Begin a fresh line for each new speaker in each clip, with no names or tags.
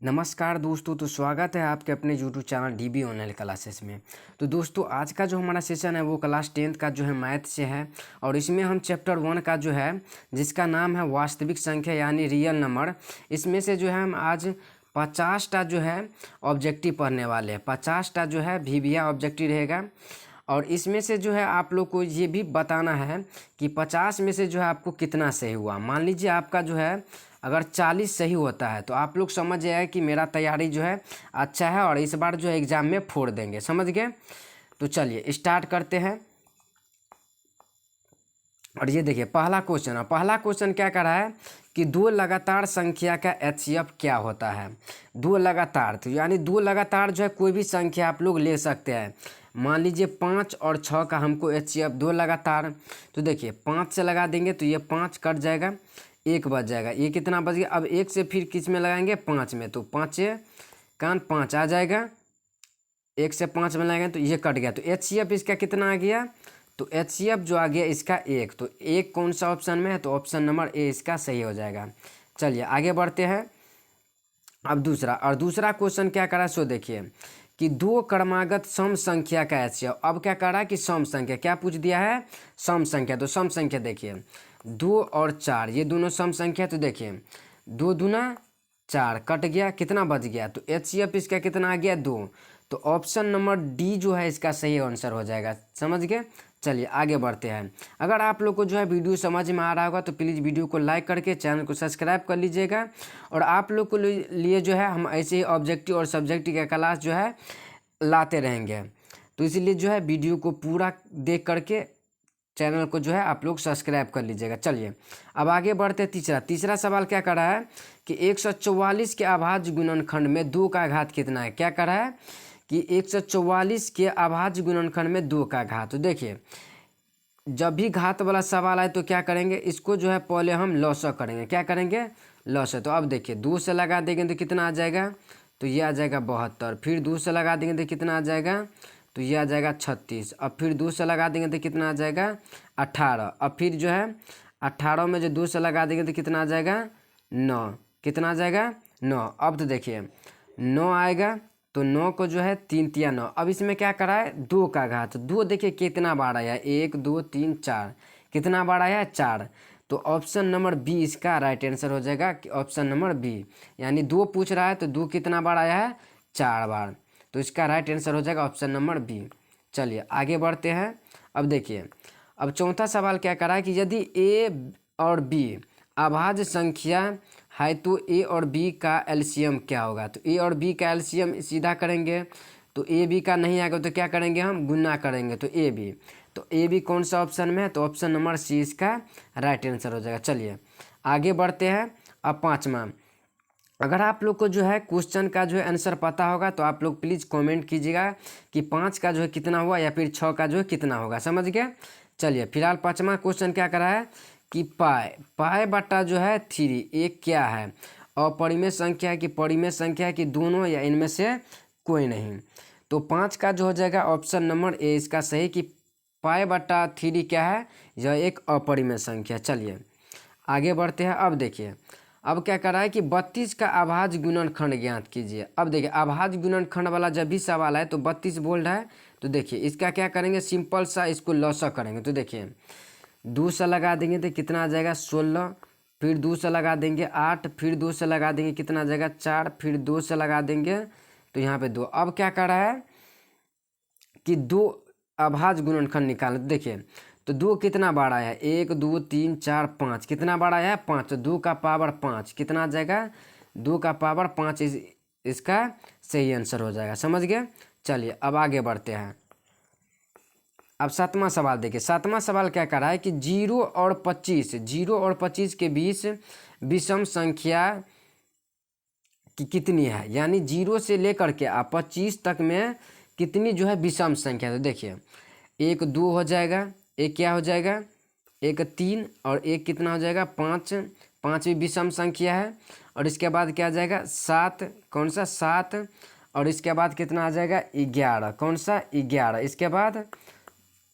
नमस्कार दोस्तों, तो स्वागत है आपके अपने YouTube channel dB online classes में। तो दोस्तों, आज का जो हमारा सेशन है वो क्लास 10th का जो है मैथ से है। और इसमें हम चैप्टर 1 का जो है जिसका नाम है वास्तविक संख्या यानी रियल नंबर, इसमें से जो है हम आज 50टा जो है ऑब्जेक्टिव पढ़ने वाले हैं। 50टा जो है VBA ऑब्जेक्टिव रहेगा। और इसमें से जो है आप लोग को ये भी बताना है कि 50 में से जो है आपको कितना सही हुआ। मान लीजिए आपका जो है अगर 40 सही होता है तो आप लोग समझ जाए कि मेरा तैयारी जो है अच्छा है और इस बार जो है एग्ज़ाम में फोड़ देंगे। समझ गए? तो चलिए स्टार्ट करते हैं। और ये देखिए पहला क्वेश्चन है। पहला क्वेश्चन क्या कर रहा है कि दो लगातार संख्या का HCF क्या होता है। दो लगातार, तो यानी दो लगातार जो है कोई भी संख्या आप लोग ले सकते हैं। मान लीजिए 5 और 6 का हमको HCF दो लगातार, तो देखिए 5 से लगा देंगे तो ये 5 कट जाएगा, 1 बच जाएगा। ये कितना बच गया? अब 1 से फिर किस में लगाएंगे? 5 में, तो 5 कान 5 आ जाएगा। 1 से 5 में लगाएंगे तो ये कट गया, तो HCF इसका कितना आ गया? तो HCF जो आ गया इसका 1। तो 1 कौन सा ऑप्शन में है? तो ऑप्शन नंबर ए इसका सही हो जाएगा। चलिए आगे बढ़ते हैं। अब दूसरा क्वेश्चन क्या करा सो देखिए कि दो क्रमागत सम संख्या का HCF। अब क्या करा कि सम संख्या क्या पूछ दिया है? सम संख्या। तो सम संख्या देखिए 2 और 4 ये दोनों सम संख्या। तो देखिए 2 दूना 4 कट गया, कितना बच गया? तो HCF इसका कितना आ गया? 2। तो ऑप्शन नंबर डी जो है इसका सही आंसर हो जाएगा। समझ गए? चलिए आगे बढ़ते हैं। अगर आप लोग को जो है वीडियो समझ में आ रहा होगा तो प्लीज़ वीडियो को लाइक करके चैनल को सब्सक्राइब कर लीजिएगा। और आप लोग को लिए जो है हम ऐसे ही ऑब्जेक्टिव और सब्जेक्टिव का क्लास जो है लाते रहेंगे। तो इसीलिए जो है वीडियो को पूरा देख करके चैनल को जो है आप लोग सब्सक्राइब कर लीजिएगा। चलिए अब आगे बढ़ते हैं। तीसरा सवाल क्या कर रहा है कि 144 के अभाज्य गुणनखंड में 2 का घात कितना है। क्या कर रहा है कि 144 के अभाज्य गुणनखंड में 2 का घात। तो देखिए जब भी घात वाला सवाल आए तो क्या करेंगे, इसको जो है पहले हम लॉसक करेंगे। क्या करेंगे? लॉसक। तो अब देखिए 2 से लगा देंगे तो कितना आ जाएगा? तो ये आ जाएगा 72। फिर 2 से लगा देंगे तो कितना आ जाएगा? तो ये आ जाएगा 36। अब फिर 2 से लगा देंगे तो कितना आ जाएगा? 18। अब फिर जो है 18 में जो 2 से लगा देंगे तो कितना आ जाएगा? 9। कितना आ जाएगा? 9। अब तो देखिए 9 आएगा, तो 9 को जो है 3 तिया 9। अब इसमें क्या करा है? 2 का घात। 2 देखिए कितना बार आया है? 1 2 3 4। कितना बार आया है? 4। तो ऑप्शन नंबर बी इसका राइट आंसर हो जाएगा कि ऑप्शन नंबर बी, यानी 2 पूछ रहा है तो 2 कितना बार आया है? 4 बार। तो इसका राइट आंसर हो जाएगा ऑप्शन नंबर बी। चलिए आगे बढ़ते हैं। अब देखिए अब चौथा सवाल क्या करा है कि यदि ए और बी अभाज्य संख्या है तो ए और बी का एलसीएम क्या होगा। तो ए और बी का एलसीएम सीधा करेंगे, तो ए बी का नहीं आएगा तो क्या करेंगे? हम गुना करेंगे, तो ए बी। तो ए बी कौन सा ऑप्शन में है? तो ऑप्शन नंबर सी इसका राइट आंसर हो जाएगा। चलिए आगे बढ़ते हैं। अब पाँचवा, अगर आप लोग को जो है क्वेश्चन का जो है आंसर पता होगा तो आप लोग प्लीज़ कमेंट कीजिएगा कि 5 का जो है कितना हुआ या फिर 6 का जो है कितना होगा। समझ गए? चलिए फिलहाल पाँचवा क्वेश्चन क्या करा है कि पाई बटा जो है 3 एक क्या है? अपरिमेय संख्या है कि परिमेय संख्या है कि दोनों या इनमें से कोई नहीं। तो 5 का जो हो जाएगा ऑप्शन नंबर ए इसका सही कि पाई बटा 3 क्या है? यह एक अपरिमेय संख्या। चलिए आगे बढ़ते हैं। अब देखिए अब क्या कर रहा है कि 32 का अभाज्य गुणनखंड ज्ञात कीजिए। अब देखिए अभाज्य गुणनखंड वाला जब भी सवाल है तो 32 बोल्ड है। तो देखिए इसका क्या करेंगे? सिंपल सा इसको लॉसक करेंगे। तो देखिए 2 से लगा देंगे तो कितना आ जाएगा? 16। फिर 2 से लगा देंगे 8। फिर 2 से लगा देंगे कितना आ जाएगा? 4। फिर 2 से लगा देंगे तो यहाँ पे 2। अब क्या कर रहा है कि 2 अभाज्य गुणनखंड निकाल। देखिए तो 2 कितना बार आया है? 1 2 3 4 5। कितना बार आया है? 5। तो 2 का पावर 5 कितना आ जाएगा? 2 का पावर 5 इसका सही आंसर हो जाएगा। समझ गए? चलिए अब आगे बढ़ते हैं। अब सातवां सवाल देखिए। सातवां सवाल क्या कर रहा है कि 0 और 25 के बीच विषम संख्या की कितनी है, यानी 0 से लेकर के आप 25 तक में कितनी जो है विषम संख्या। तो देखिए 1 2 हो जाएगा, एक क्या हो जाएगा? 1 3 और एक कितना हो जाएगा? 5। 5 भी विषम संख्या है। और इसके बाद क्या आ जाएगा? 7। कौन सा? 7। और इसके बाद कितना आ जाएगा? 11। कौन सा? 11। इसके बाद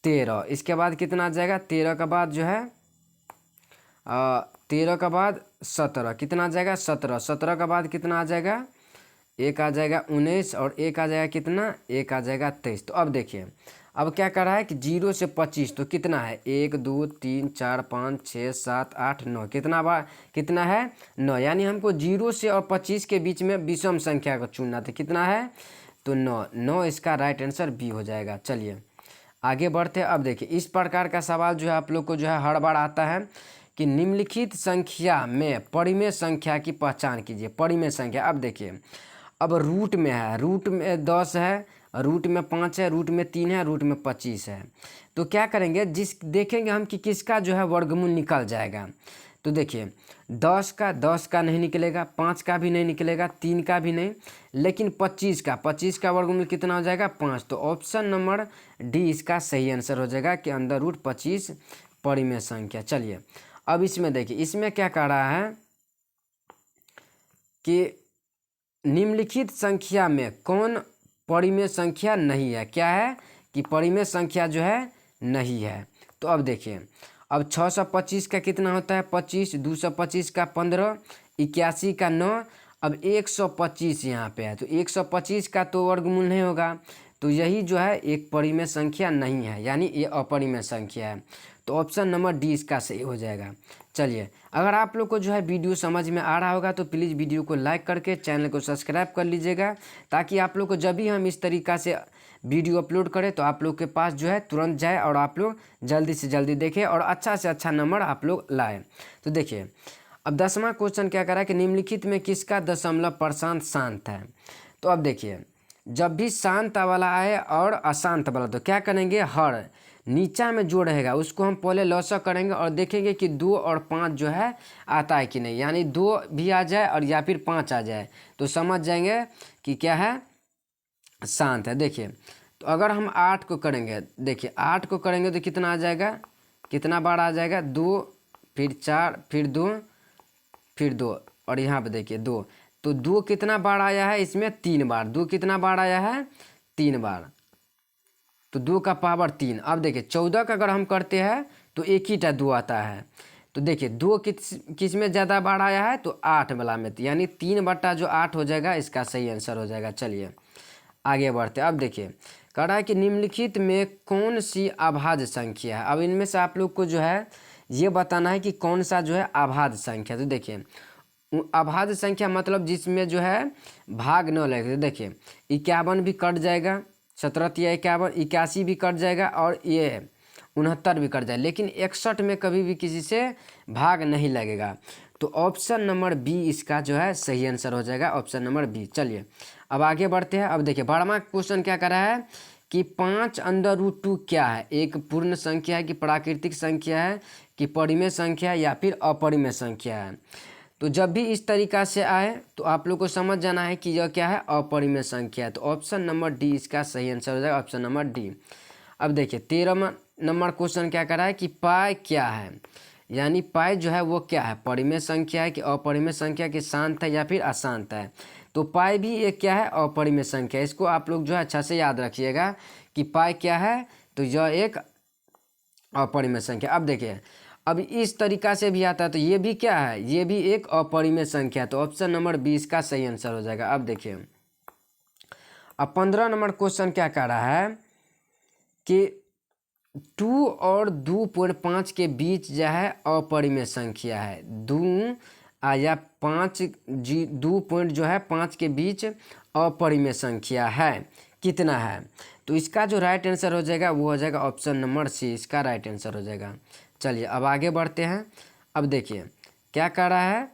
13। इसके बाद कितना आ जाएगा? 13 का बाद जो है 13 का बाद 17। कितना आ जाएगा? 17। 17 का बाद कितना आ जाएगा? एक आ जाएगा 19 और एक आ जाएगा कितना, एक आ जाएगा 23। तो अब देखिए अब क्या कर रहा है कि 0 से 25 तो कितना है, 1 2 3 4 5 6 7 8 9, कितना बार कितना है 9, यानी हमको 0 से और 25 के बीच में विषम संख्या को चुनना था, कितना है तो 9, 9 इसका राइट आंसर बी हो जाएगा। चलिए आगे बढ़ते हैं। अब देखिए इस प्रकार का सवाल जो है आप लोग को जो है हर बार आता है कि निम्नलिखित संख्या में परिमेय संख्या की पहचान कीजिए। परिमेय संख्या, अब देखिए अब रूट में है, रूट में 10 है, रूट में 5 है, रूट में 3 है, रूट में 25 है। तो क्या करेंगे, जिस देखेंगे हम कि किसका जो है वर्गमूल निकल जाएगा। तो देखिए 10 का नहीं निकलेगा, 5 का भी नहीं निकलेगा, 3 का भी नहीं, लेकिन 25 का वर्गमूल कितना हो जाएगा 5। तो ऑप्शन नंबर डी इसका सही आंसर हो जाएगा कि अंडर रूट 25 परिमेय संख्या। चलिए अब इसमें देखिए इसमें क्या कह रहा है कि निम्नलिखित संख्या में कौन परिमेय संख्या नहीं है। क्या है कि परिमेय संख्या जो है नहीं है। तो अब देखिए अब 625 का कितना होता है 25, 225 का 15, 81 का 9, अब 125 यहाँ पे है। तो 125 का तो वर्गमूल नहीं होगा, तो यही जो है एक परिमेय संख्या नहीं है, यानी ये अपरिमेय संख्या है। तो ऑप्शन नंबर डी इसका सही हो जाएगा। चलिए अगर आप लोग को जो है वीडियो समझ में आ रहा होगा तो प्लीज़ वीडियो को लाइक करके चैनल को सब्सक्राइब कर लीजिएगा, ताकि आप लोग को जब भी हम इस तरीक़ा से वीडियो अपलोड करें तो आप लोग के पास जो है तुरंत जाए और आप लोग जल्दी से जल्दी देखें और अच्छा से अच्छा नंबर आप लोग लाएँ। तो देखिए अब 10वां क्वेश्चन क्या करा कि निम्नलिखित में किसका दशमलव प्रशांत शांत है। तो अब देखिए जब भी शांत वाला आए और अशांत वाला तो क्या करेंगे, हर नीचा में जो रहेगा उसको हम पहले लॉसक करेंगे और देखेंगे कि 2 और 5 जो है आता है कि नहीं, यानी 2 भी आ जाए और या फिर 5 आ जाए तो समझ जाएंगे कि क्या है शांत है। देखिए तो अगर हम 8 को करेंगे, देखिए 8 को करेंगे तो कितना आ जाएगा, कितना बार आ जाएगा 2, फिर 4, फिर 2, फिर 2 और यहाँ पे देखिए 2, तो 2 कितना बार आया है इसमें 3 बार, 2 कितना बार आया है 3 बार, तो 2 का पावर 3। अब देखिए 14 का अगर हम करते हैं तो एक ही टा 2 आता है। तो देखिए 2 किस में ज़्यादा बार आया है तो 8 वाला में, यानी 3/8 हो जाएगा, इसका सही आंसर हो जाएगा। चलिए आगे बढ़ते। अब देखिए कह रहा है कि निम्नलिखित में कौन सी अभाज्य संख्या है। अब इनमें से आप लोग को जो है ये बताना है कि कौन सा जो है अभाज्य संख्या। तो देखिए अभाज्य संख्या मतलब जिसमें जो है भाग न लगे। तो देखिए 51 भी कट जाएगा, 17 या 51, 81 भी कट जाएगा और ये 69 भी कट जाएगा, लेकिन 61 में कभी भी किसी से भाग नहीं लगेगा। तो ऑप्शन नंबर बी इसका जो है सही आंसर हो जाएगा, ऑप्शन नंबर बी। चलिए अब आगे बढ़ते हैं। अब देखिए 12वां क्वेश्चन क्या कर रहा है कि 5√2 क्या है, एक पूर्ण संख्या है कि प्राकृतिक संख्या है कि परिमेय संख्या या फिर अपरिमेय संख्या है। तो जब भी इस तरीक़ा से आए तो आप लोग को समझ जाना है कि यह क्या है अपरिमेय संख्या है। तो ऑप्शन नंबर डी इसका सही आंसर हो जाएगा, ऑप्शन नंबर डी। अब देखिए 13वां नंबर क्वेश्चन क्या कर रहा है कि पाई क्या है, यानी पाई जो है वो क्या है, परिमेय संख्या है कि अपरिमेय संख्या कि शांत है या फिर अशांत है। तो पाई भी एक क्या है अपरिमेय संख्या, इसको आप लोग जो है अच्छा से याद रखिएगा कि पाई क्या है, तो यह एक अपरिमेय संख्या। अब देखिए अब इस तरीक़ा से भी आता है तो ये भी क्या है, ये भी एक अपरिमेय संख्या। तो ऑप्शन नंबर 20 का सही आंसर हो जाएगा। अब देखिए अब 15 नंबर क्वेश्चन क्या कह रहा है कि 2 और 2.5 के बीच जो है अपरिमेय संख्या है। 2 या 5 2 पॉइंट जो है 5 के बीच अपरिमेय संख्या है, कितना है। तो इसका जो राइट आंसर हो जाएगा वो हो जाएगा ऑप्शन नंबर सी, इसका राइट आंसर हो जाएगा। चलिए अब आगे बढ़ते हैं। अब देखिए क्या कह रहा है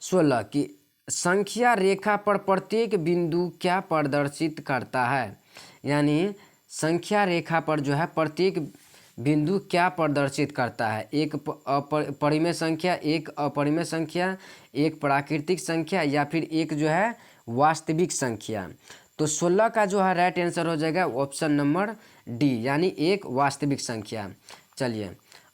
16 की संख्या रेखा पर प्रत्येक बिंदु क्या प्रदर्शित करता है, यानी संख्या रेखा पर जो है प्रत्येक बिंदु क्या प्रदर्शित करता है, एक परिमेय संख्या, एक अपरिमेय संख्या, एक प्राकृतिक संख्या या फिर एक जो है वास्तविक संख्या। तो 16 का जो है राइट आंसर हो जाएगा ऑप्शन नंबर डी, यानी एक वास्तविक संख्या। चलिए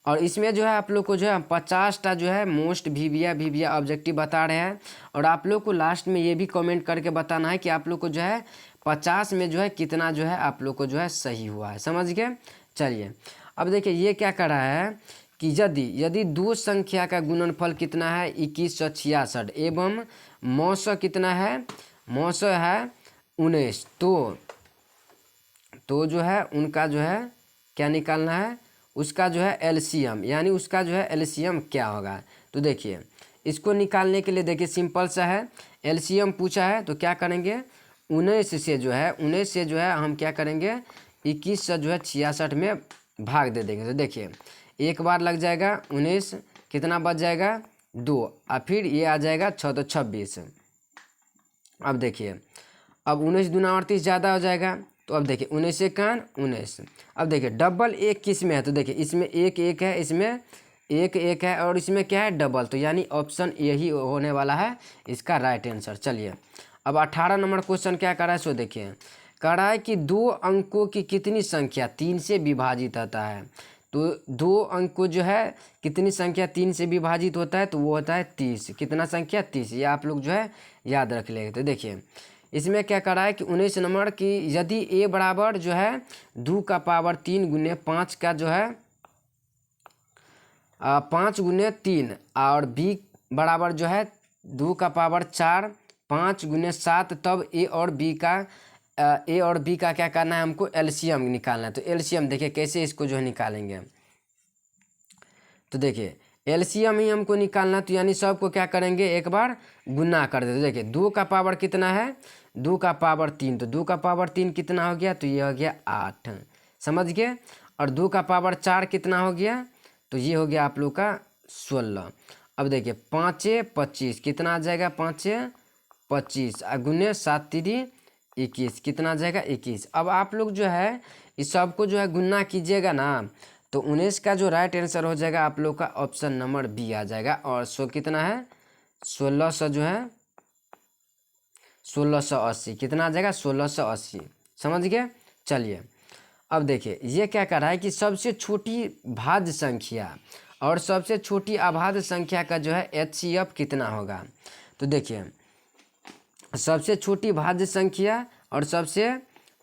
और इसमें जो है आप लोग को जो है 50टा जो है मोस्ट वीविया ऑब्जेक्टिव बता रहे हैं, और आप लोग को लास्ट में ये भी कमेंट करके बताना है कि आप लोग को जो है 50 में जो है कितना जो है आप लोग को जो है सही हुआ है, समझ गए। चलिए अब देखिए ये क्या कर रहा है कि यदि दो संख्या का गुणनफल कितना है 2166 एवं मौसो कितना है, मौसो है 19, तो जो है उनका जो है क्या निकालना है, उसका जो है एलसीएम, यानी उसका जो है एलसीएम क्या होगा। तो देखिए इसको निकालने के लिए देखिए सिंपल सा है, एलसीएम पूछा है तो क्या करेंगे 19 से जो है हम क्या करेंगे 21 से जो है 66 में भाग दे देंगे। तो देखिए एक बार लग जाएगा 19, कितना बच जाएगा 2, और फिर ये आ जाएगा 6 तो 26। अब देखिए अब 19 दूना 38 ज़्यादा हो जाएगा, तो अब देखिए 19 से 19। अब देखिए डबल एक किस में है, तो देखिए इसमें एक एक है, इसमें एक एक है, और इसमें क्या है डबल, तो यानी ऑप्शन यही होने वाला है इसका राइट आंसर। चलिए अब 18 नंबर क्वेश्चन क्या कर रहा है सो देखिए, कह रहा है कि 2 अंकों की कितनी संख्या 3 से विभाजित होता है। तो 2 अंक को जो है कितनी संख्या 3 से विभाजित होता है, तो वो होता है 30। कितना संख्या 30, ये आप लोग जो है याद रख लेंगे। तो देखिए इसमें क्या कर रहा है कि 19 नंबर की यदि a बराबर जो है 2 का पावर 3 गुने 5 का जो है 5 गुने 3, और b बराबर जो है 2 का पावर 4 5 गुने 7, तब a और b का क्या करना है हमको एलसीएम निकालना है। तो एलसीएम देखिए कैसे इसको जो है निकालेंगे, तो देखिए एलसीएम ही हमको निकालना, तो यानी सबको क्या करेंगे एक बार गुना कर देते। तो देखिए 2 का पावर कितना है 2 का पावर 3, तो 2 का पावर 3 कितना हो गया, तो ये हो गया 8, समझ गए। और 2 का पावर 4 कितना हो गया, तो ये हो गया आप लोग का 16। अब देखिए 5 25 कितना आ जाएगा 5 25, गुने 7 3 21 कितना आ जाएगा 21। अब आप लोग जो है इस सबको जो है गुना कीजिएगा ना, तो 19 का जो राइट आंसर हो जाएगा आप लोग का ऑप्शन नंबर बी आ जाएगा। और 100 कितना है 1600 जो है 1680 कितना आ जाएगा 1680, समझ गए। चलिए अब देखिए ये क्या कर रहा है कि सबसे छोटी भाज्य संख्या और सबसे छोटी अभाज्य संख्या का जो है एचसीएफ कितना होगा। तो देखिए सबसे छोटी भाज्य संख्या और सबसे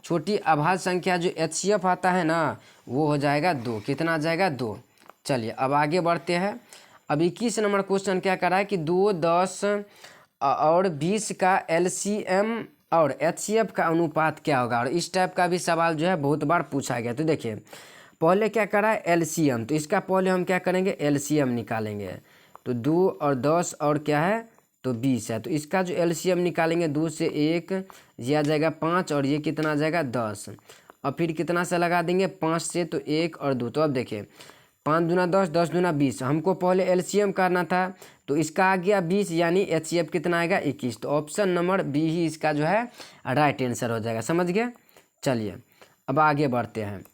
छोटी अभाज्य संख्या जो एचसीएफ आता है ना, वो हो जाएगा 2, कितना आ जाएगा 2। चलिए अब आगे बढ़ते हैं। अब 21 नंबर क्वेश्चन क्या कर रहा है कि 2, 10 और 20 का एलसीएम और एचसीएफ का अनुपात क्या होगा। और इस टाइप का भी सवाल जो है बहुत बार पूछा गया। तो देखिए पहले क्या करा है एलसीएम, तो इसका पहले हम क्या करेंगे एलसीएम निकालेंगे। तो 2 और 10 और क्या है तो 20 है, तो इसका जो एलसीएम निकालेंगे 2 से 1 ये आ जाएगा 5, और ये कितना आ जाएगा 10, और फिर कितना से लगा देंगे 5 से, तो 1 और 2। तो अब देखिए 5 दूना 10 10 दूना 20, हमको पहले एलसीएम करना था, तो इसका आ गया 20, यानी एचसीएफ कितना आएगा 21। तो ऑप्शन नंबर बी ही इसका जो है राइट आंसर हो जाएगा, समझ गए। चलिए अब आगे बढ़ते हैं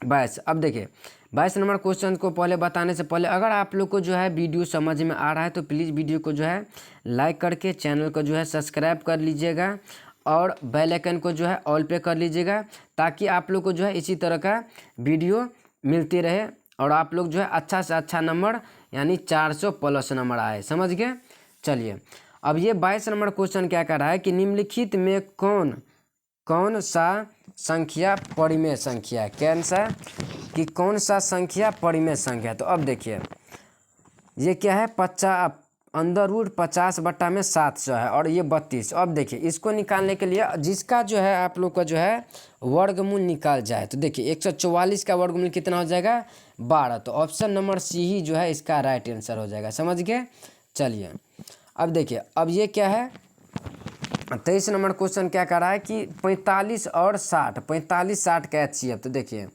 22। अब देखिए 22 नंबर क्वेश्चन को पहले बताने से पहले अगर आप लोग को जो है वीडियो समझ में आ रहा है तो प्लीज़ वीडियो को जो है लाइक करके चैनल को जो है सब्सक्राइब कर लीजिएगा, और बेल आइकन को जो है ऑल पे कर लीजिएगा, ताकि आप लोग को जो है इसी तरह का वीडियो मिलती रहे, और आप लोग जो है अच्छा से अच्छा नंबर यानी 400 प्लस नंबर आए, समझ गए। चलिए अब ये 22 नंबर क्वेश्चन क्या कर रहा है कि निम्नलिखित में कौन सा संख्या परिमेय संख्या है, कौन सा संख्या परिमेय संख्या है। तो अब देखिए ये क्या है 50/50/700 है, और ये 32। अब देखिए इसको निकालने के लिए जिसका जो है आप लोग का जो है वर्गमूल निकाल जाए, तो देखिए 144 का वर्गमूल कितना हो जाएगा 12। तो ऑप्शन नंबर सी ही जो है इसका राइट आंसर हो जाएगा, समझ गए। चलिए अब देखिए अब ये क्या है 23 नंबर क्वेश्चन क्या कर रहा है कि 45 और 60 का एचसीएफ। तो देखिए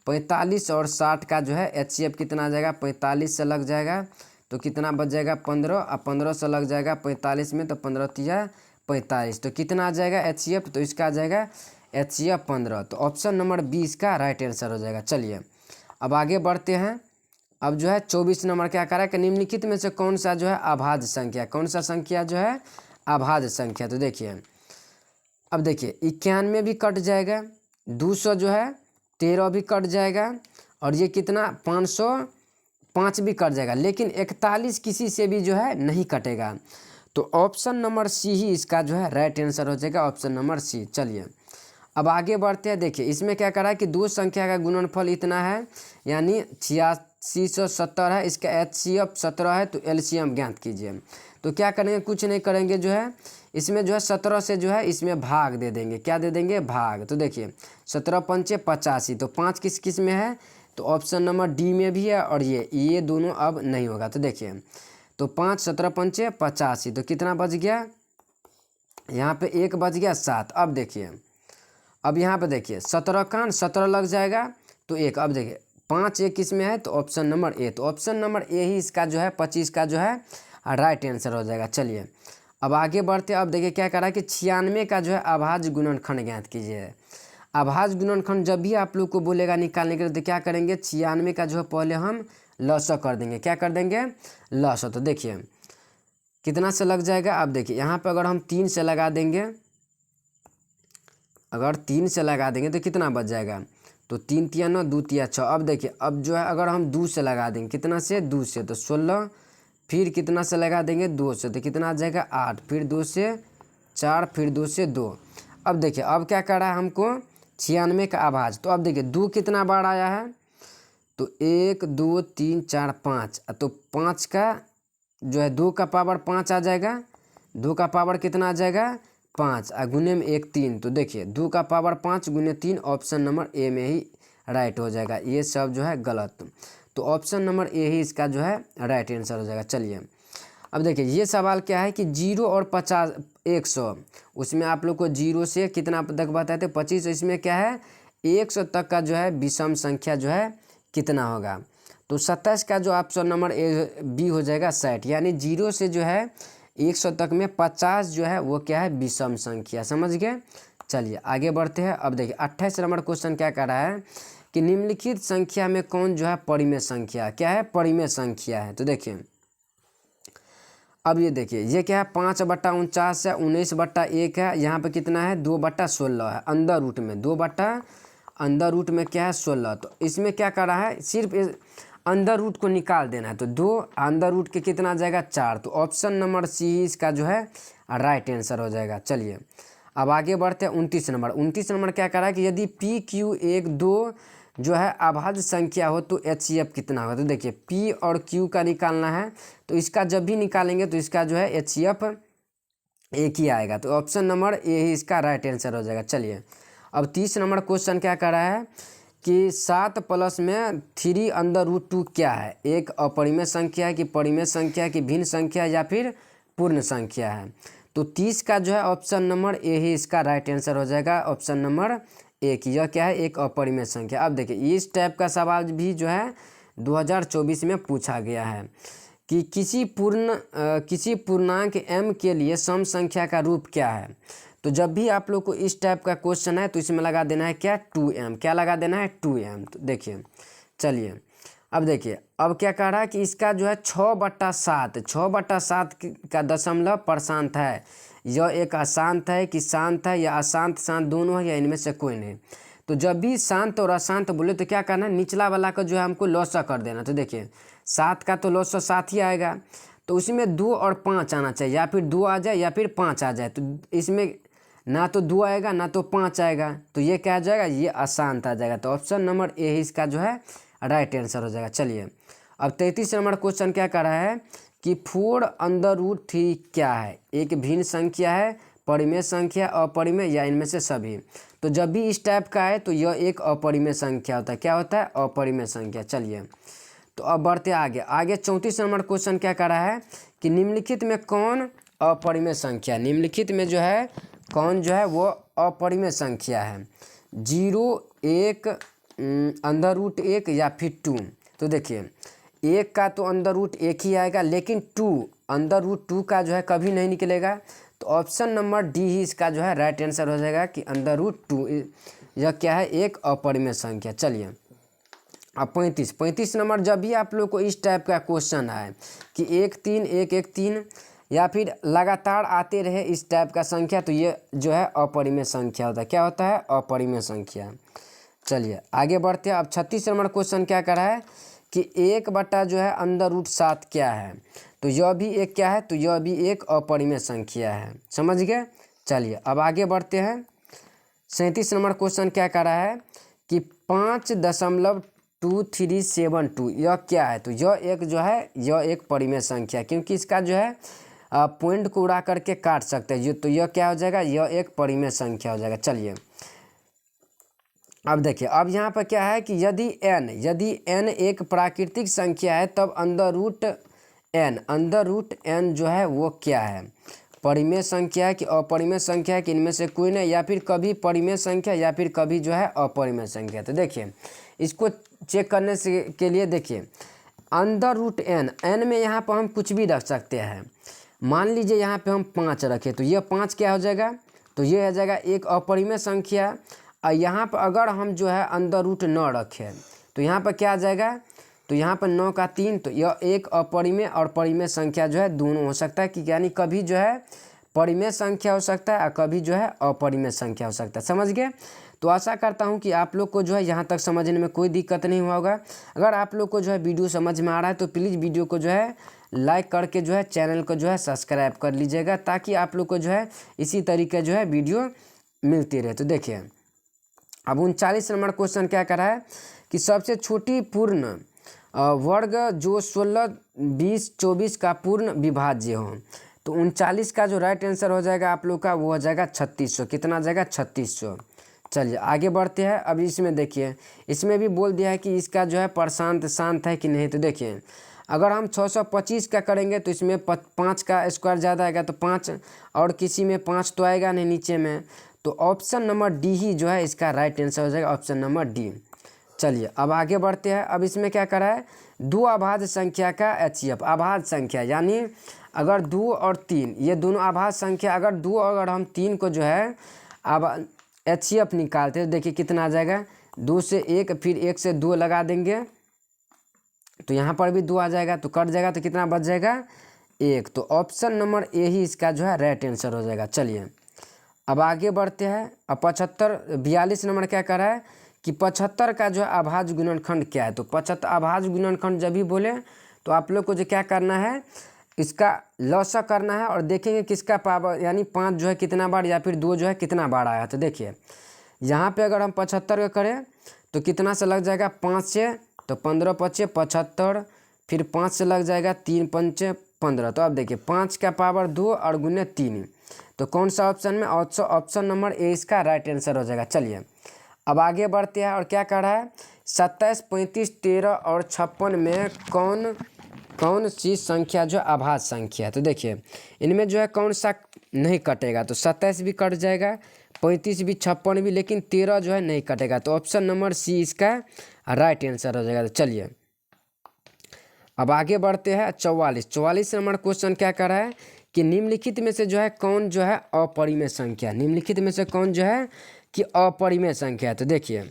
45 और 60 का जो है एचसीएफ कितना आ जाएगा 45 से लग जाएगा तो कितना बच जाएगा 15, और 15 से लग जाएगा 45 में, तो 15 तिया 45, तो कितना आ जाएगा एचसीएफ, तो इसका आ जाएगा एचसीएफ 15। तो ऑप्शन नंबर 20 का राइट आंसर हो जाएगा। चलिए अब आगे बढ़ते हैं। अब जो है 24 नंबर क्या कर रहा है कि निम्नलिखित में से कौन सा जो है अभाज्य संख्या, कौन सा संख्या जो है अभाज्य संख्या। तो देखिए अब देखिए 91 भी कट जाएगा, 200 जो है 13 भी कट जाएगा, और ये कितना 505 भी कट जाएगा, लेकिन 41 किसी से भी जो है नहीं कटेगा। तो ऑप्शन नंबर सी ही इसका जो है राइट आंसर हो जाएगा, ऑप्शन नंबर सी। चलिए अब आगे बढ़ते हैं। देखिए इसमें क्या करा है कि दो संख्या का गुणनफल इतना है, यानी 8570 है, इसका HCF 17 है, तो LCM ज्ञात कीजिए। तो क्या करेंगे, कुछ नहीं करेंगे, जो है इसमें जो है 17 से जो है इसमें भाग दे देंगे। क्या दे देंगे, भाग। तो देखिए 17 पंचे 85, तो 5 किस किस में है, तो ऑप्शन नंबर डी में भी है, और ये दोनों अब नहीं होगा। तो देखिए, तो 5 17 पंचे 85, तो कितना बच गया, यहाँ पे 1 बच गया 7। अब देखिए, अब यहाँ पे देखिए 17 का 17 लग जाएगा, तो 1। अब देखिए 5 1 किस में है, तो ऑप्शन नंबर ए। तो ऑप्शन नंबर ए ही इसका जो है 25 का जो है राइट आंसर हो जाएगा। चलिए अब आगे बढ़ते। अब देखिए क्या करा कि 96 का जो है अभाज्य गुणनखंड ज्ञात कीजिए। अभाज्य गुणनखंड जब भी आप लोग को बोलेगा निकालने के लिए, तो क्या करेंगे, 96 का जो है पहले हम लॉस कर देंगे। क्या कर देंगे, लॉस। तो देखिए कितना से लग जाएगा। अब देखिए यहाँ पे अगर हम 3 से लगा देंगे, अगर 3 से लगा देंगे तो कितना बच जाएगा, तो 3 तिया 9, 2 तिया 6। अब देखिए, अब जो है अगर हम 2 से लगा देंगे, कितना से, 2 से, तो 16। फिर कितना से लगा देंगे, 2 से, तो कितना आ जाएगा 8। फिर 2 से 4, फिर 2 से 2। अब देखिए अब क्या कर रहा है हमको, 96 का अभाज्य। तो अब देखिए 2 कितना बार आया है, तो 1 2 3 4 5, तो 5 का जो है 2 का पावर 5 आ जाएगा। 2 का पावर कितना आ जाएगा, 5, और गुने में 1 3। तो देखिए 2 का पावर 5 गुने 3, ऑप्शन नंबर ए में ही राइट हो जाएगा। ये सब जो है गलत, तो ऑप्शन नंबर ए ही इसका जो है राइट आंसर हो जाएगा। चलिए अब देखिए ये सवाल क्या है कि 0 और 50 100, उसमें आप लोग को 0 से कितना तक बताए थे, 25। इसमें क्या है, 100 तक का जो है विषम संख्या जो है कितना होगा, तो 27 का जो ऑप्शन नंबर ए बी हो जाएगा 60। यानी 0 से जो है 100 तक में 50 जो है वो क्या है, विषम संख्या। समझ गए। चलिए आगे बढ़ते हैं। अब देखिए 28 नंबर क्वेश्चन क्या कर रहा है कि निम्नलिखित संख्या में कौन जो है परिमेय संख्या, क्या है, परिमेय संख्या है। तो देखिए अब ये देखिए ये क्या है, 5/49 है, 19/1 है, यहाँ पे कितना है, 2/16 है, अंदर रूट में 2 अंदर रूट में क्या है, 16। तो इसमें क्या कर रहा है, सिर्फ अंदर रूट को निकाल देना है। तो 2 अंदर रूट के कितना आ जाएगा, 4। तो ऑप्शन नंबर सी इसका जो है राइट आंसर हो जाएगा। चलिए अब आगे बढ़ते हैं। 29 नंबर क्या कर रहा है कि यदि पी क्यू 1 2 जो है अभाज्य संख्या हो तो HCF कितना होगा। तो देखिए P और Q का निकालना है, तो इसका जब भी निकालेंगे तो इसका जो है HCF एक ही आएगा। तो ऑप्शन नंबर ए ही इसका राइट आंसर हो जाएगा। चलिए अब 30 नंबर क्वेश्चन क्या कर रहा है कि 7 प्लस में 3 अंडर रूट 2 क्या है, एक अपरिमेय संख्या है कि परिमेय संख्या है कि भिन्न संख्या है या फिर पूर्ण संख्या है। तो 30 का जो है ऑप्शन नंबर ए ही इसका राइट आंसर हो जाएगा। ऑप्शन नंबर एक, यह क्या है, एक अपरिमेय संख्या। अब देखिए इस टाइप का सवाल भी जो है 2024 में पूछा गया है कि किसी पूर्णांक m के लिए सम संख्या का रूप क्या है। तो जब भी आप लोग को इस टाइप का क्वेश्चन है तो इसमें लगा देना है क्या, 2m। क्या लगा देना है, 2m। तो देखिए चलिए अब देखिए अब क्या कह रहा है कि इसका जो है 6/7 का दशमलव प्रशांत है। यह एक अशांत है कि शांत है, या अशांत शांत दोनों है, या इनमें से कोई नहीं। तो जब भी शांत और अशांत बोले तो क्या करना है, निचला वाला का जो है हमको लॉसा कर देना। तो देखिए 7 का तो लॉसा 7 ही आएगा, तो उसमें 2 और 5 आना चाहिए, या फिर 2 आ जाए या फिर 5 आ जाए। तो इसमें ना तो 2 आएगा ना तो 5 आएगा, तो ये क्या आ जाएगा, ये अशांत आ जाएगा। तो ऑप्शन नंबर ए ही इसका जो है राइट आंसर हो जाएगा। चलिए अब 33 नंबर क्वेश्चन क्या कर रहा है कि 4√3 क्या है, एक भिन्न संख्या है, परिमेय संख्या, अपरिमेय, या इनमें से सभी। तो जब भी इस टाइप का है तो यह एक अपरिमेय संख्या होता है। क्या होता है, अपरिमेय संख्या। चलिए तो अब बढ़ते आगे 34 नंबर क्वेश्चन क्या कर रहा है कि निम्नलिखित में कौन अपरिमेय संख्या, निम्नलिखित में जो है कौन जो है वो अपरिमेय संख्या है, 0 1 √1 या फिर 2। तो देखिए 1 का तो √1 ही आएगा, लेकिन 2 √2 का जो है कभी नहीं निकलेगा। तो ऑप्शन नंबर डी ही इसका जो है राइट आंसर हो जाएगा कि √2 यह क्या है, एक अपरिमेय संख्या। चलिए अब 35 नंबर जब भी आप लोग को इस टाइप का क्वेश्चन आए कि 1 3 1 1 3 या फिर लगातार आते रहे इस टाइप का संख्या, तो ये जो है अपरिमेय संख्या होता है। क्या होता है, अपरिमेय संख्या। चलिए आगे बढ़ते हैं। अब 36 नंबर क्वेश्चन क्या कर रहा है कि 1 जो है √7 क्या है। तो यह भी एक क्या है, तो यह भी एक अपरिमेय संख्या है। समझ गए। चलिए अब आगे बढ़ते हैं। 37 नंबर क्वेश्चन क्या कर रहा है कि 5.2 2372 यह क्या है? तो यह एक जो है यह एक परिमेय संख्या है, क्योंकि इसका जो है पॉइंट को उड़ा करके काट सकते हैं। तो यह क्या हो जाएगा? यह एक परिमेय संख्या हो जाएगा। चलिए अब देखिए, अब यहाँ पर क्या है कि यदि n एक प्राकृतिक संख्या है तब अंडर रूट n जो है वो क्या है? परिमेय संख्या है कि अपरिमेय संख्या है कि इनमें से कोई नहीं, या फिर कभी परिमेय संख्या या फिर कभी जो है अपरिमेय संख्या। तो देखिए इसको चेक करने से के लिए देखिए अंडर रूट n में यहाँ पर हम कुछ भी रख सकते हैं। मान लीजिए यहाँ पे हम 5 रखें तो यह 5 क्या हो जाएगा? तो ये हो जाएगा एक अपरिमेय संख्या। और यहाँ पर अगर हम जो है अंडर रूट 9 रखें तो यहाँ पर क्या आ जाएगा? तो यहाँ पर 9 का 3, तो यह एक अपरिमेय और परिमेय संख्या जो है दोनों हो सकता है, कि यानी कभी जो है परिमेय संख्या हो सकता है और कभी जो है अपरिमेय संख्या हो सकता है। समझ गए? तो आशा करता हूँ कि आप लोग को जो है यहाँ तक समझने में कोई दिक्कत नहीं हुआ होगा। अगर आप लोग को जो है वीडियो समझ में आ रहा है तो प्लीज़ वीडियो को जो है लाइक करके जो है चैनल को जो है सब्सक्राइब कर लीजिएगा, ताकि आप लोग को जो है इसी तरीके जो है वीडियो मिलती रहे। तो देखिए अब 39 नंबर क्वेश्चन क्या करा है कि सबसे छोटी पूर्ण वर्ग जो 16, 20, 24 का पूर्ण विभाज्य हो। तो 39 का जो राइट आंसर हो जाएगा आप लोग का वो हो जाएगा 3600। कितना आ जाएगा? 3600। चलिए आगे बढ़ते हैं। अब इसमें देखिए, इसमें भी बोल दिया है कि इसका जो है परशांत शांत है कि नहीं। तो देखिए अगर हम 625 का करेंगे तो इसमें 5 का स्क्वायर ज़्यादा आएगा, तो 5 और किसी में 5 तो आएगा नहीं नीचे में। तो ऑप्शन नंबर डी ही जो है इसका राइट आंसर हो जाएगा, ऑप्शन नंबर डी। चलिए अब आगे बढ़ते हैं। अब इसमें क्या करा है? दो अभाज्य संख्या का HCF। अभाज्य संख्या यानी अगर 2 और 3 ये दोनों अभाज्य संख्या, अगर 2 और हम 3 को जो है अब HCF निकालते हैं, देखिए कितना आ जाएगा? 2 से 1, फिर 1 से 2 लगा देंगे तो यहाँ पर भी 2 आ जाएगा, तो कट जाएगा तो कितना बच जाएगा? 1। तो ऑप्शन नंबर ए ही इसका जो है राइट आंसर हो जाएगा। चलिए अब आगे बढ़ते हैं। अब 42 नंबर क्या कर रहा है कि 75 का जो है अभाज्य गुणनखंड क्या है? तो 75 अभाज्य गुणनखंड जब भी बोले तो आप लोग को जो क्या करना है, इसका लॉसा करना है और देखेंगे किसका पावर यानी 5 जो है कितना बार या फिर 2 जो है कितना बार आया। तो देखिए यहाँ पे अगर हम 75 का करें तो कितना से लग जाएगा? 5 से, तो 15 पचे 75, फिर 5 से लग जाएगा 3 पंचे 15। तो अब देखिए 5 का पावर 2 और गुने 3, तो कौन सा ऑप्शन में? ऑप्शन नंबर ए इसका राइट आंसर हो जाएगा। चलिए अब आगे बढ़ते हैं और क्या कर रहा है? 27, 35, 13 और 56 में कौन सी संख्या जो अभाज्य संख्या है? तो देखिए इनमें जो है कौन सा नहीं कटेगा? तो 27 भी कट जाएगा, 35 भी, 56 भी, लेकिन 13 जो है नहीं कटेगा। तो ऑप्शन नंबर सी इसका राइट आंसर हो जाएगा। तो चलिए अब आगे बढ़ते हैं। 44 नंबर क्वेश्चन क्या कर रहा है कि निम्नलिखित में से जो है कौन जो है अपरिमेय संख्या? निम्नलिखित में से कौन जो है कि अपरिमेय संख्या है? तो देखिए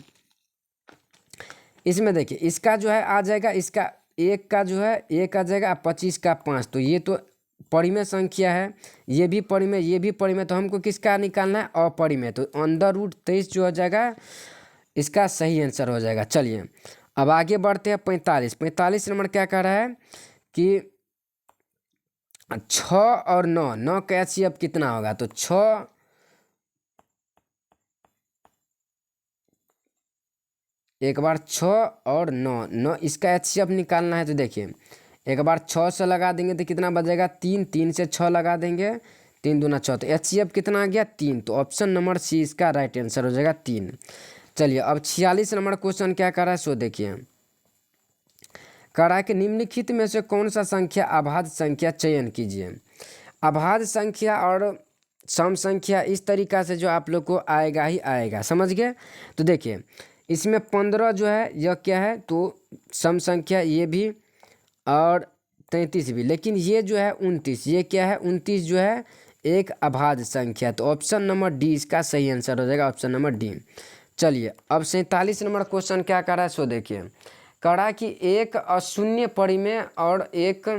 इसमें देखिए इसका जो है आ जाएगा, इसका 1 का जो है 1 आ जाएगा, 25 का 5, तो ये तो परिमेय संख्या है, ये भी परिमेय, ये भी परिमेय। तो हमको किसका निकालना है? अपरिमेय। तो अंडर रूट 23 जो हो जाएगा इसका सही आंसर हो जाएगा। चलिए अब आगे बढ़ते हैं। 45 नंबर क्या कह रहा है कि 6 और 9 का HCF कितना होगा? तो 6 एक बार 6 और 9 इसका HCF निकालना है। तो देखिए एक बार 6 से लगा देंगे तो कितना बचेगा? 3, 3 से 6 लगा देंगे, 3 दूना 6, तो HCF कितना आ गया? 3। तो ऑप्शन नंबर सी इसका राइट आंसर हो जाएगा 3। चलिए अब 46 नंबर क्वेश्चन क्या कर रहा है सो देखिए, कह रहा है कि निम्नलिखित में से कौन सा संख्या अभाज्य संख्या चयन कीजिए। अभाज्य संख्या और सम संख्या इस तरीका से जो आप लोग को आएगा ही आएगा, समझ गए? तो देखिए इसमें 15 जो है यह क्या है? तो सम संख्या ये भी और 33 भी, लेकिन ये जो है 29, ये क्या है? 29 जो है एक अभाज्य संख्या। तो ऑप्शन नंबर डी इसका सही आंसर हो जाएगा, ऑप्शन नंबर डी। चलिए अब 47 नंबर क्वेश्चन क्या कर रहा है सो देखिए, कह रहा है कि एक अशून्य परिमेय और एक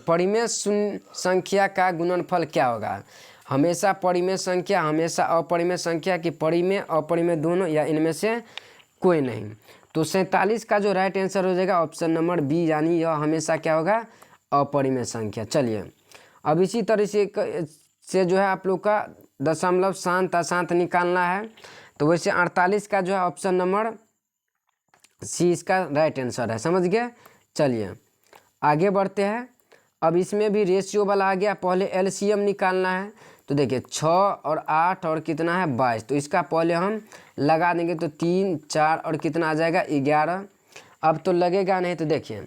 परिमेय शून्य संख्या का गुणनफल क्या होगा? हमेशा परिमेय संख्या, हमेशा अपरिमेय संख्या, कि परिमेय अपरिमेय दोनों, या इनमें से कोई नहीं। तो 47 का जो राइट आंसर हो जाएगा ऑप्शन नंबर बी, यानी यह हमेशा क्या होगा? अपरिमेय संख्या। चलिए अब इसी तरह से जो है आप लोग का दशमलव शांत अशांत निकालना है। तो वैसे 48 का जो है ऑप्शन नंबर सी इसका राइट आंसर है, समझ गए। चलिए आगे बढ़ते हैं। अब इसमें भी रेशियो वाला आ गया, पहले एलसीएम निकालना है। तो देखिए 6 और 8 और कितना है 22, तो इसका पहले हम लगा देंगे। तो 3 4 और कितना आ जाएगा 11। अब तो लगेगा नहीं, तो देखिए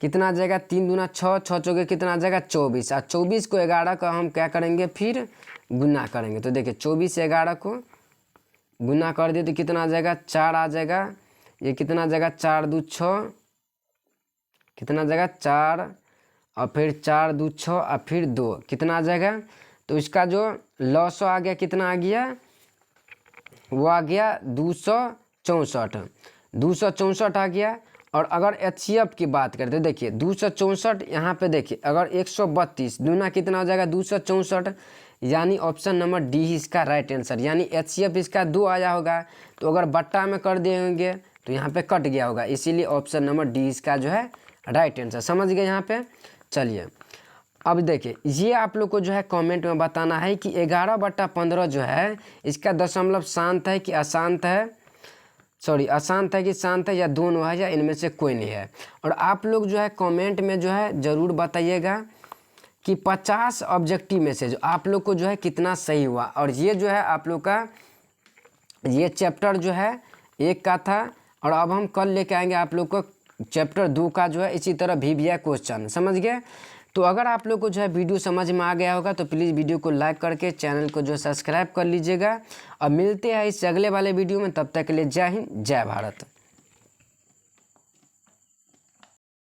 कितना आ जाएगा 3 दूना 6, 6 चौके कितना आ जाएगा 24। और 24 को 11 का हम क्या करेंगे फिर गुना करेंगे। तो देखिए 24 से 11 को गुना कर दिए तो कितना आ जाएगा 4 आ जाएगा। ये कितना आ जाएगा 4 2 6, कितना आ जाएगा 4 और फिर 4 2 6 और फिर 2 कितना आ जाएगा। तो इसका जो लॉस आ गया कितना आ गया, वो आ गया 264, 264 आ गया। और अगर एचसीएफ की बात करें तो देखिए 264 यहाँ पे देखिए, अगर 132 दूना कितना हो जाएगा 264, यानी ऑप्शन नंबर डी ही इसका राइट आंसर। यानी एचसीएफ इसका 2 आया होगा, तो अगर बट्टा में कर देंगे तो यहाँ पे कट गया होगा, इसीलिए ऑप्शन नंबर डी इसका जो है राइट आंसर। समझ गए यहाँ पे। चलिए अब देखिए ये आप लोग को जो है कमेंट में बताना है कि 11/15 जो है इसका दशमलव शांत है कि अशांत है, सॉरी अशांत है कि शांत है, या दोनों है, या इनमें से कोई नहीं है। और आप लोग जो है कमेंट में जो है ज़रूर बताइएगा कि 50 ऑब्जेक्टिव में से जो आप लोग को जो है कितना सही हुआ। और ये जो है आप लोग का ये चैप्टर जो है 1 का था, और अब हम कल लेके आएंगे आप लोग को चैप्टर 2 का जो है इसी तरह VBI क्वेश्चन। समझ गए। तो अगर आप लोग को जो है वीडियो समझ में आ गया होगा तो प्लीज़ वीडियो को लाइक करके चैनल को जो सब्सक्राइब कर लीजिएगा। और मिलते हैं इस अगले वाले वीडियो में, तब तक के लिए जय हिंद जय भारत।